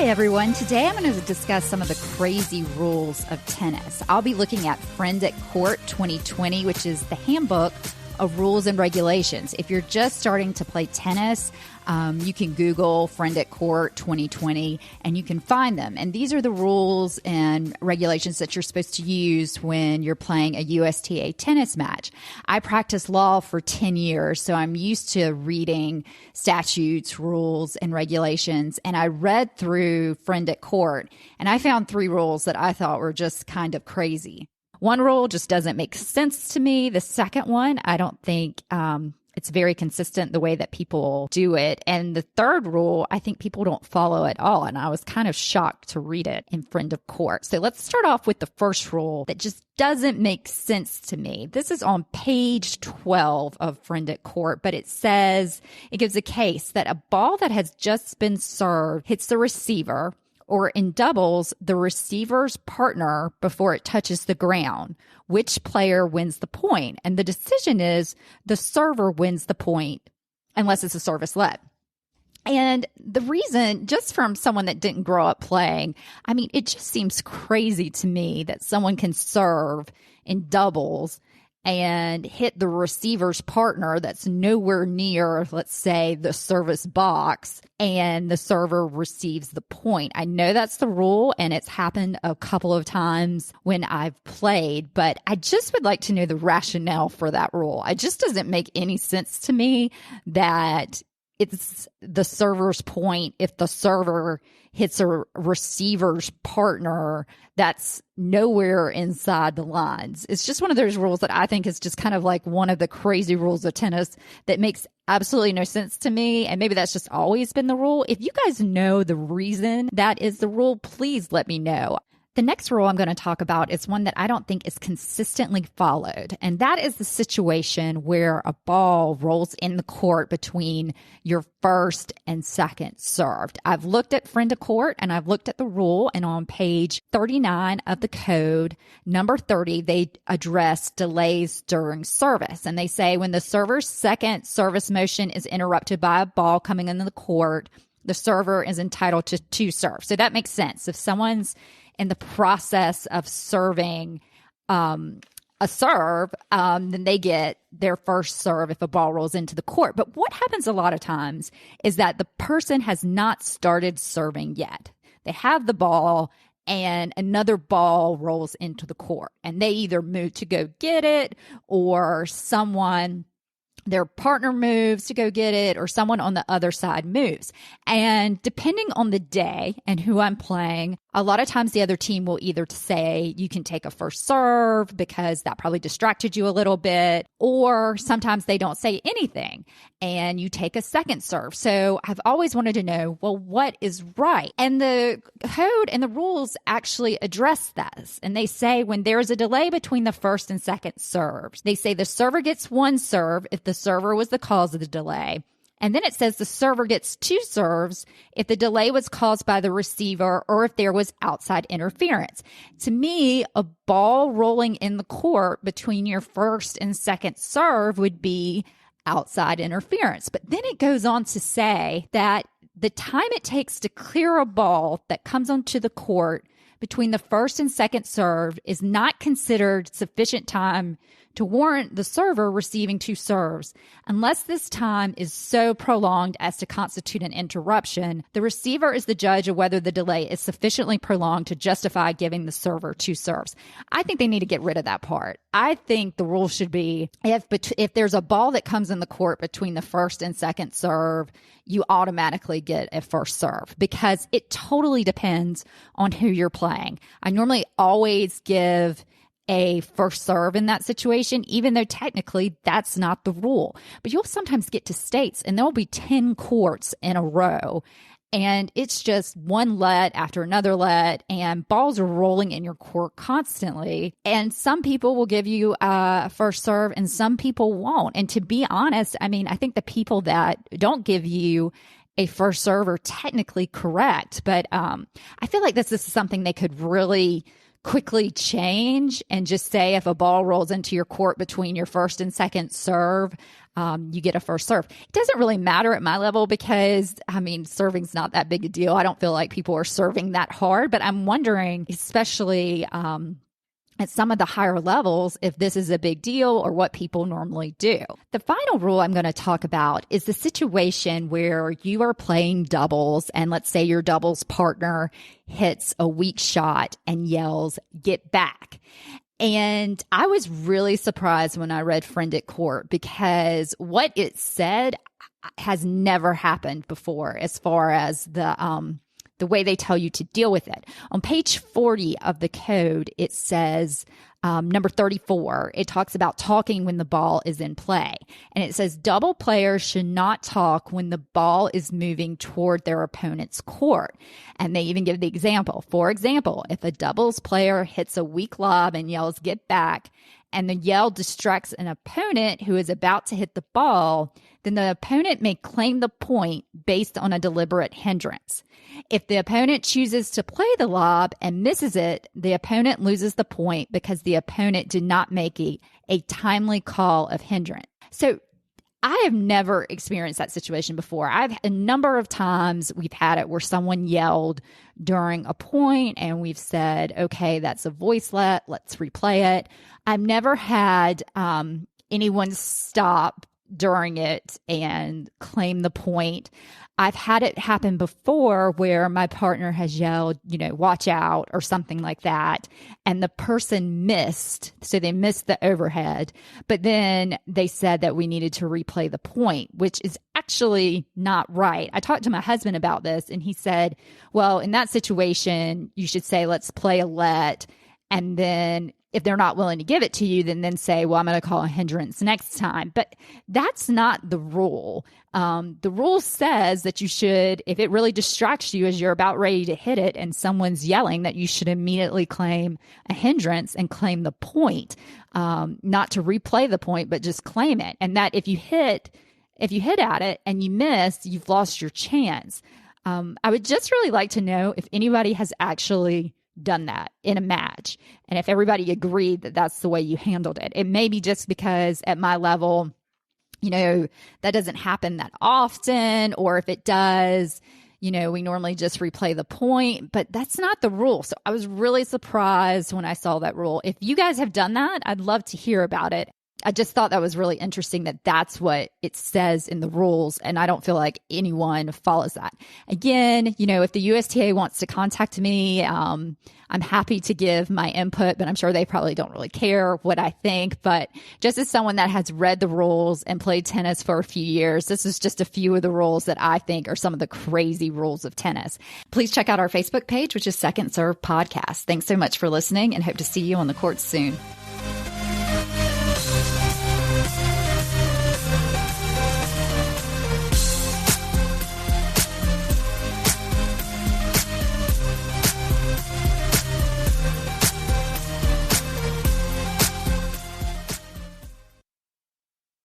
everyone. Today I'm going to discuss some of the crazy rules of tennis. I'll be looking at Friend at Court 2020, which is the handbook of rules and regulations. If you're just starting to play tennis, you can Google Friend at Court 2020 and you can find them. And these are the rules and regulations that you're supposed to use when you're playing a USTA tennis match. I practiced law for 10 years, so I'm used to reading statutes, rules, and regulations. And I read through Friend at Court and I found 3 rules that I thought were just kind of crazy. One rule just doesn't make sense to me. The second one, I don't think it's very consistent the way that people do it. And the third rule, I think people don't follow at all. And I was kind of shocked to read it in Friend of Court. So let's start off with the first rule that just doesn't make sense to me. This is on page 12 of Friend at Court, but it says, it gives a case that a ball that has just been served hits the receiver, or in doubles, the receiver's partner before it touches the ground. Which player wins the point? And the decision is the server wins the point unless it's a service let. And the reason, just from someone that didn't grow up playing, I mean, it just seems crazy to me that someone can serve in doubles and hit the receiver's partner that's nowhere near, let's say, the service box, and the server receives the point. I know that's the rule, and it's happened a couple of times when I've played, but I just would like to know the rationale for that rule. It just doesn't make any sense to me that it's the server's point if the server hits a receiver's partner that's nowhere inside the lines. It's just one of those rules that I think is just kind of like one of the crazy rules of tennis that makes absolutely no sense to me. And maybe that's just always been the rule. If you guys know the reason that is the rule, please let me know. The next rule I'm going to talk about is one that I don't think is consistently followed, and that is the situation where a ball rolls in the court between your first and second served. I've looked at Friend of Court and I've looked at the rule, and on page 39 of the code, number 30, they address delays during service. And they say when the server's second service motion is interrupted by a ball coming into the court, the server is entitled to 2 serves. So that makes sense. If someone's in the process of serving a serve, then they get their first serve if a ball rolls into the court. But what happens a lot of times is that the person has not started serving yet. They have the ball and another ball rolls into the court, and they either move to go get it, or their partner moves to go get it, or someone on the other side moves. And depending on the day and who I'm playing, a lot of times the other team will either say you can take a first serve because that probably distracted you a little bit, or sometimes they don't say anything and you take a second serve. So I've always wanted to know, well, what is right? And the code and the rules actually address this. And they say when there is a delay between the first and second serves, they say the server gets 1 serve if the server was the cause of the delay. And then it says the server gets 2 serves if the delay was caused by the receiver or if there was outside interference. To me, a ball rolling in the court between your first and second serve would be outside interference. But then it goes on to say that the time it takes to clear a ball that comes onto the court between the first and second serve is not considered sufficient time to warrant the server receiving 2 serves. Unless this time is so prolonged as to constitute an interruption, the receiver is the judge of whether the delay is sufficiently prolonged to justify giving the server 2 serves. I think they need to get rid of that part. I think the rule should be if there's a ball that comes in the court between the first and second serve, you automatically get a first serve, because it totally depends on who you're playing. I normally always give a first serve in that situation, even though technically that's not the rule. But you'll sometimes get to states and there'll be 10 courts in a row, and it's just one let after another let, and balls are rolling in your court constantly. And some people will give you a first serve and some people won't. And to be honest, I mean, I think the people that don't give you a first serve are technically correct, but I feel like this is something they could really quickly change and just say if a ball rolls into your court between your first and second serve, you get a first serve. It doesn't really matter at my level because, serving's not that big a deal. I don't feel like people are serving that hard, but I'm wondering, especially at some of the higher levels, if this is a big deal or what people normally do. The final rule I'm going to talk about is the situation where you are playing doubles and let's say your doubles partner hits a weak shot and yells, "Get back." And I was really surprised when I read Friend at Court because what it said has never happened before as far as the way they tell you to deal with it. On page 40 of the code, it says, number 34, it talks about talking when the ball is in play. And it says double players should not talk when the ball is moving toward their opponent's court. And they even give the example. For example, if a doubles player hits a weak lob and yells, "Get back," and the yell distracts an opponent who is about to hit the ball, then the opponent may claim the point based on a deliberate hindrance. If the opponent chooses to play the lob and misses it, the opponent loses the point because the opponent did not make a timely call of hindrance. So I have never experienced that situation before. A number of times we've had it where someone yelled during a point and we've said, okay, that's a voicelet, let's replay it. I've never had anyone stop during it and claim the point. I've had it happen before where my partner has yelled, "Watch out," or something like that. And the person missed. So they missed the overhead. But then they said that we needed to replay the point, which is actually not right. I talked to my husband about this and he said, well, in that situation, you should say, "Let's play a let." And then if they're not willing to give it to you, then say, "Well, I'm going to call a hindrance next time." But that's not the rule. The rule says that you should, if it really distracts you as you're about ready to hit it and someone's yelling, that you should immediately claim a hindrance and claim the point, not to replay the point, but just claim it. And that if you hit at it and you miss, you've lost your chance. I would just really like to know if anybody has actually done that in a match and if everybody agreed that that's the way you handled it. It may be just because at my level, that doesn't happen that often, or if it does, we normally just replay the point, but that's not the rule. So I was really surprised when I saw that rule. If you guys have done that, I'd love to hear about it. I just thought that was really interesting that that's what it says in the rules, and I don't feel like anyone follows that. Again, if the USTA wants to contact me, I'm happy to give my input, but I'm sure they probably don't really care what I think. But just as someone that has read the rules and played tennis for a few years, this is just a few of the rules that I think are some of the crazy rules of tennis. Please check out our Facebook page, which is Second Serve Podcast. Thanks so much for listening and hope to see you on the court soon.